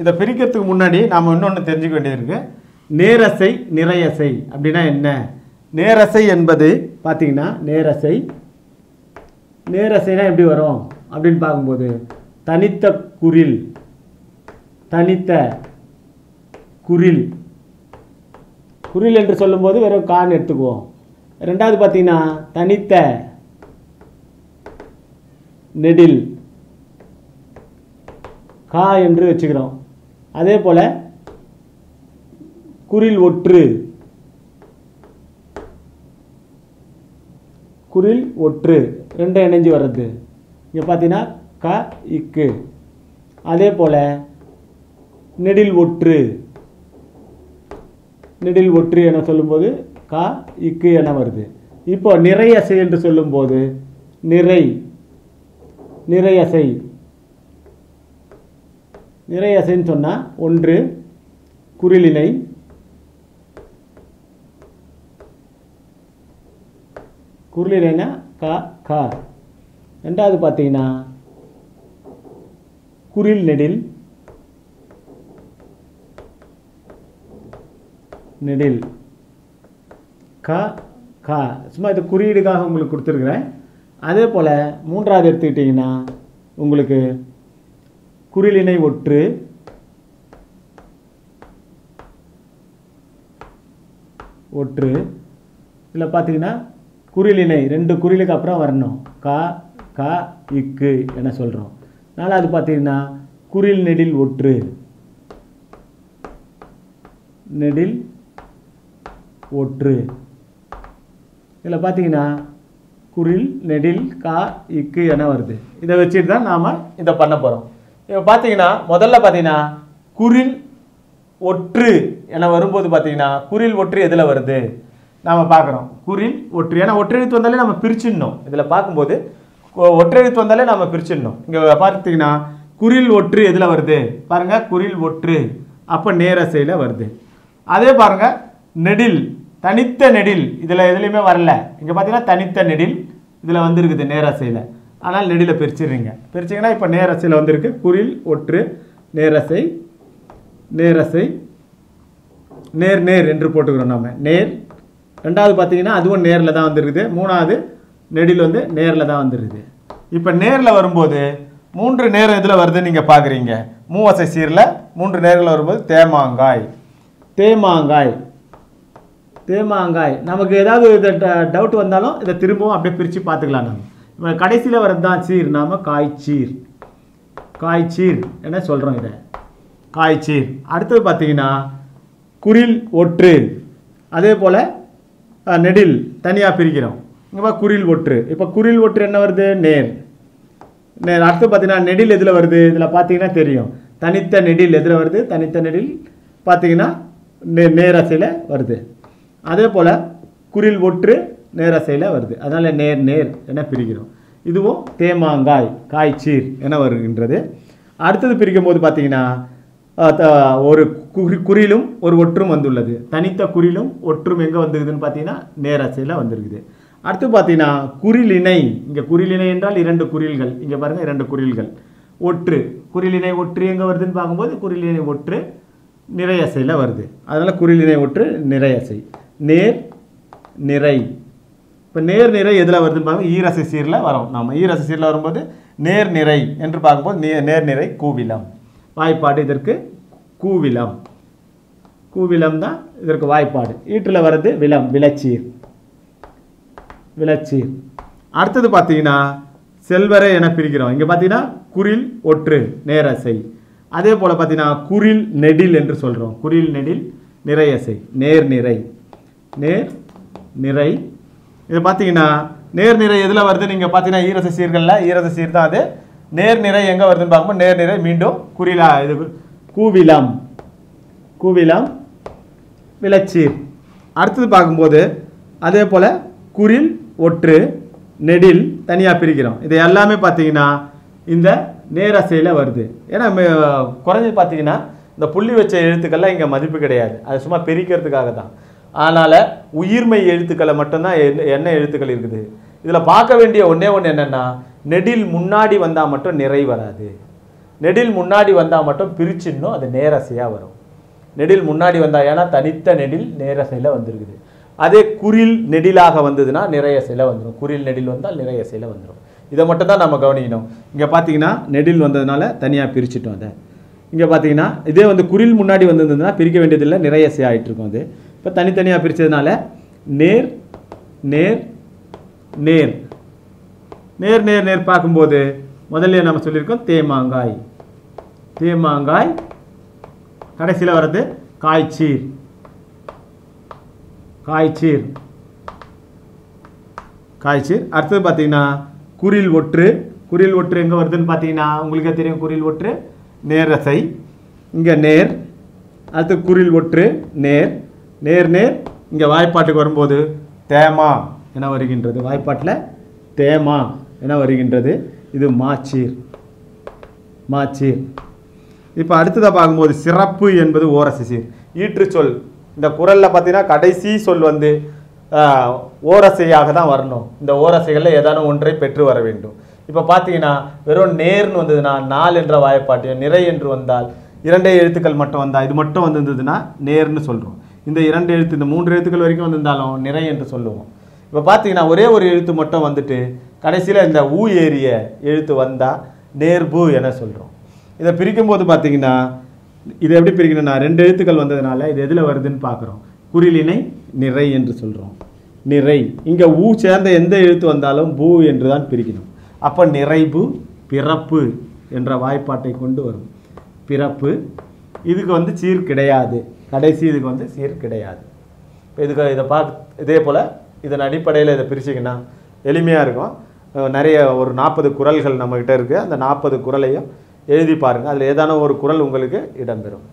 இதை பிரிக்கிறதுக்கு முன்னாடி நாம் இன்னொன்று தெரிஞ்சுக்க வேண்டியது இருக்குது. நேரசை நிறையசை அப்படின்னா என்ன? நேரசை என்பது பார்த்தீங்கன்னா நேரசைனா எப்படி வரும் அப்படின்னு பார்க்கும்போது தனித்த குறில் என்று சொல்லும்போது வெறும் கான்னு எடுத்துக்குவோம். ரெண்டாவது பார்த்தீங்கன்னா தனித்த நெடில் கா என்று வச்சுக்கிறோம். அதே போல் குறில் ஒற்று ரெண்டும் இணைஞ்சு வர்றது இங்கே பார்த்தீங்கன்னா க இக்கு. அதே போல் நெடில் ஒற்று என சொல்லும்போது கா இக்கு என வருது. இப்போ நிறையசை என்று சொல்லும்போது நிறையசைன்னு சொன்னால் ஒன்று குறிலினை, குறிலினைனா கா கா. ரெண்டாவது பார்த்தீங்கன்னா குறில் நெடில் கா கா. சும்மா இது குறியீடுக்காக உங்களுக்கு கொடுத்துருக்குறேன். அதே போல் மூன்றாவது எடுத்துக்கிட்டிங்கன்னா உங்களுக்கு குறிலினை ஒற்று, இதில் பார்த்தீங்கன்னா குறிலினை ரெண்டு குறிலுக்கு அப்புறம் வரணும் கா கா இக்கு என சொல்கிறோம். நாலாவது பார்த்தீங்கன்னா குறில் நெடில் ஒற்று, இதில் பார்த்தீங்கன்னா குறில் நெடில் கா இக்கு என வருது. இதை வச்சுட்டு தான் நாம் இதை பண்ண போகிறோம். இப்போ பார்த்தீங்கன்னா முதல்ல பார்த்தீங்கன்னா குறில் ஒற்று என வரும்போது பார்த்தீங்கன்னா குறில் ஒற்று எதில் வருது நாம் பார்க்குறோம். குறில் ஒற்று ஏன்னா ஒற்றெழுத்து வந்தாலே நம்ம பிரிச்சிடணும். இதில் பார்க்கும்போது ஒற்றெழுத்து வந்தாலே நம்ம பிரிச்சிடணும். இங்கே பார்த்தீங்கன்னா குறில் ஒற்று எதில் வருது பாருங்கள், குறில் ஒற்று அப்போ நேரசையில் வருது. அதே பாருங்கள் நெடில் தனித்த நெடில் இதில் எதுலேயுமே வரல. இங்கே பார்த்தீங்கன்னா தனித்த நெடில் இதில் வந்துருக்குது நேரசையில். ஆனால் நெடில பிரிச்சிடுறீங்க. பிரிச்சிங்கன்னா இப்போ நேரசையில் வந்திருக்கு குறில் ஒற்று நேரசை நேர் என்று போட்டுக்கிறோம் நம்ம நேர். ரெண்டாவது பார்த்தீங்கன்னா அதுவும் நேரில் தான் வந்துருக்குது. மூணாவது நெடில் வந்து நேரில் தான் வந்துருக்குது. இப்போ நேரில் வரும்போது 3 நேரம் இதில் வருதுன்னு நீங்கள் பார்க்குறீங்க. மூவசை சீரில் 3 நேரில் வரும்போது தேமாங்காய். நமக்கு ஏதாவது டவுட் வந்தாலும் இதை திரும்பவும் அப்படியே பிரித்து பார்த்துக்கலாம். நம்ம இப்போ கடைசியில் வரது தான் சீர், நாம் காய்ச்சீர் என்ன சொல்கிறோம். இதை காய்ச்சீர். அடுத்தது பார்த்தீங்கன்னா குறில் ஒற்று, அதே போல் நெடில் தனியாக பிரிக்கிறோம். இங்கே குறில் ஒற்று. இப்போ குறில் ஒற்று என்ன வருது நேர். அடுத்து பார்த்தீங்கன்னா நெடில் எதில் வருது இதில் பார்த்தீங்கன்னா தெரியும். தனித்த நெடில் எதில் வருது, தனித்த நெடில் பார்த்தீங்கன்னா நேரசையில் வருது. அதே போல் குறில் ஒற்று நேரசையில் வருது. அதனால் நேர் என பிரிக்கிறோம். இதுவும் தேமாங்காய் காய்ச்சீர் என வருகின்றது. அடுத்தது பிரிக்கும் போது பார்த்தீங்கன்னா ஒரு குறிலும் ஒரு ஒற்றும் வந்துள்ளது. தனித்த குறிலும் ஒற்றும் எங்கே வந்துருக்குதுன்னு பார்த்தீங்கன்னா நேரசையில் வந்துருக்குது. அடுத்து பார்த்தீங்கன்னா குறிலினை. இங்கே குறிலினை என்றால் 2 குறில்கள். இங்கே பாருங்கள் 2 குறில்கள். ஒற்று குறிலினை ஒற்று எங்கே வருதுன்னு பார்க்கும்போது குறிலினை ஒற்று நிறையசையில் வருது. அதனால் குறிலினை ஒற்று நிறையசை. நிறை. இப்போ நிறை எதில் வருதுன்னு பார்க்க ஈரசை சீரில் வரும். நம்ம ஈரசை சீரில் வரும்போது நிறை என்று பார்க்கும்போது நிறை கூவிலம். வாய்ப்பாடு இதற்கு கூவிலம் தான் இதற்கு வாய்ப்பாடு. ஈற்றில் வர்றது விளச்சீர். அடுத்தது பார்த்தீங்கன்னா செல்வரை என பிரிக்கிறோம். இங்கே பார்த்தீங்கன்னா குறில் ஒற்று நேரசை. அதே போல் பார்த்தீங்கன்னா குறில் நெடில் என்று சொல்கிறோம். குறில் நெடில் நிறையசை நிறை. இது பார்த்தீங்கன்னா நேர்நிறை எதில் வருது நீங்கள் பார்த்தீங்கன்னா ஈரசை சீர்களில் ஈரசை சீர் தான் அது. நேர்நிறை எங்கே வருதுன்னு பார்க்கும்போது நேர்நிறை மீண்டும் குறிலா இது கூவிலம் விளச்சீர். அடுத்தது பார்க்கும்போது அதே போல் குறில் ஒற்று நெடில் தனியாக பிரிக்கிறோம். இது எல்லாமே பார்த்தீங்கன்னா இந்த நேரசையில் வருது. ஏன்னா குறைஞ்சி பார்த்தீங்கன்னா இந்த புள்ளி வச்ச எழுத்துக்கள்லாம் இங்கே மதிப்பு கிடையாது. அது சும்மா பிரிக்கிறதுக்காக தான். அதனால் உயிர்மை எழுத்துக்களை மட்டும்தான் என்ன எழுத்துக்கள் இருக்குது. இதில் பார்க்க வேண்டிய ஒன்று என்னென்னா நெடில் முன்னாடி வந்தால் மட்டும் நிறை வராது. நெடில் முன்னாடி வந்தால் மட்டும் பிரிச்சிடணும், அது நேரசையாக வரும். நெடில் முன்னாடி வந்தால், ஏன்னா தனித்த நெடில் நேரசையில் வந்திருக்குது. அதே குறில் நெடிலாக வந்ததுன்னா நிறைய சிலை வந்துடும். குறில் நெடில் வந்தால் நிறைய சிலை வந்துடும். இதை மட்டும் தான் நம்ம கவனிக்கணும். இங்கே பார்த்தீங்கன்னா நெடில் வந்ததுனால தனியாக பிரிச்சுட்டோம். அதை இங்கே பார்த்தீங்கன்னா இதே வந்து குறில் முன்னாடி வந்ததுன்னா பிரிக்க வேண்டியதில்லை, நிறைய சே ஆகிட்டு இருக்கும். அது இப்போ தனித்தனியாக பிரித்ததுனால நேர் நேர் நேர் நேர் நேர் நேர் பார்க்கும்போது முதல்ல நம்ம சொல்லியிருக்கோம் தேமாங்காய். தேமாங்காய். கடைசியில் வர்றது காய்ச்சீர். காய்ச்சீர். காய்ச்சீர். அடுத்தது பார்த்தீங்கன்னா குறில் ஒற்று. குறில் ஒற்று எங்கே வருதுன்னு பார்த்தீங்கன்னா உங்களுக்கே தெரியும். குறில் ஒற்று நேரசை. இங்கே நேர். அடுத்து குறில் ஒற்று நேர். நேர் நேர். இங்கே வாய்ப்பாட்டுக்கு வரும்போது தேமா என வருகின்றது. வாய்ப்பாட்டில் தேமா என வருகின்றது. இது மாச்சீர். மாச்சீர். இப்போ அடுத்ததாக பார்க்கும்போது சிறப்பு என்பது ஓரசை சீர். ஈற்று சொல். இந்த குறளில் பார்த்தீங்கன்னா கடைசி சொல் வந்து ஓரசையாக தான் வரணும். இந்த ஓரசைகளில் ஏதானும் ஒன்றை பெற்று வர வேண்டும். இப்போ பார்த்தீங்கன்னா வெறும் நேர்னு வந்ததுன்னா நாள் என்ற வாய்ப்பாட்டையும், நிறை என்று வந்தால் இரண்டே எழுத்துக்கள் மட்டும் வந்தால் இது மட்டும் வந்திருந்ததுன்னா நேர்னு சொல்கிறோம். இந்த இரண்டு எழுத்து, இந்த மூன்று எழுத்துக்கள் வரைக்கும் வந்திருந்தாலும் நிறை என்று சொல்லுவோம். இப்போ பார்த்தீங்கன்னா ஒரே ஒரு எழுத்து மட்டும் வந்துட்டு கடைசியில் இந்த ஊ ஏறிய எழுத்து வந்தால் நேர்பு என சொல்கிறோம். இதை பிரிக்கும்போது பார்த்தீங்கன்னா இது எப்படி பிரிக்கணும்னா ரெண்டு எழுத்துக்கள் வந்ததுனால இது எதில் வருதுன்னு பார்க்குறோம். குறிலினை நிறை என்று சொல்கிறோம். நிறை. இங்கே ஊ சேர்ந்த எந்த எழுத்து வந்தாலும் பூ என்று தான் பிரிக்கணும். அப்போ நிறைபு பிறப்பு என்ற வாய்ப்பாட்டை கொண்டு வரும். பிறப்பு. இதுக்கு வந்து சீர் கிடையாது. கடைசி இதுக்கு வந்து சீர் கிடையாது. இப்போ இதுக்கு இதை இதே போல் இதன் அடிப்படையில் இதை பிரிச்சிங்கன்னா எளிமையாக இருக்கும். நிறைய ஒரு 40 குறள்கள் நம்மக்கிட்ட இருக்குது. அந்த 40 குறளையும் எழுதி பாருங்கள். அதில் ஏதான ஒரு குறள் உங்களுக்கு இடம்பெறும்.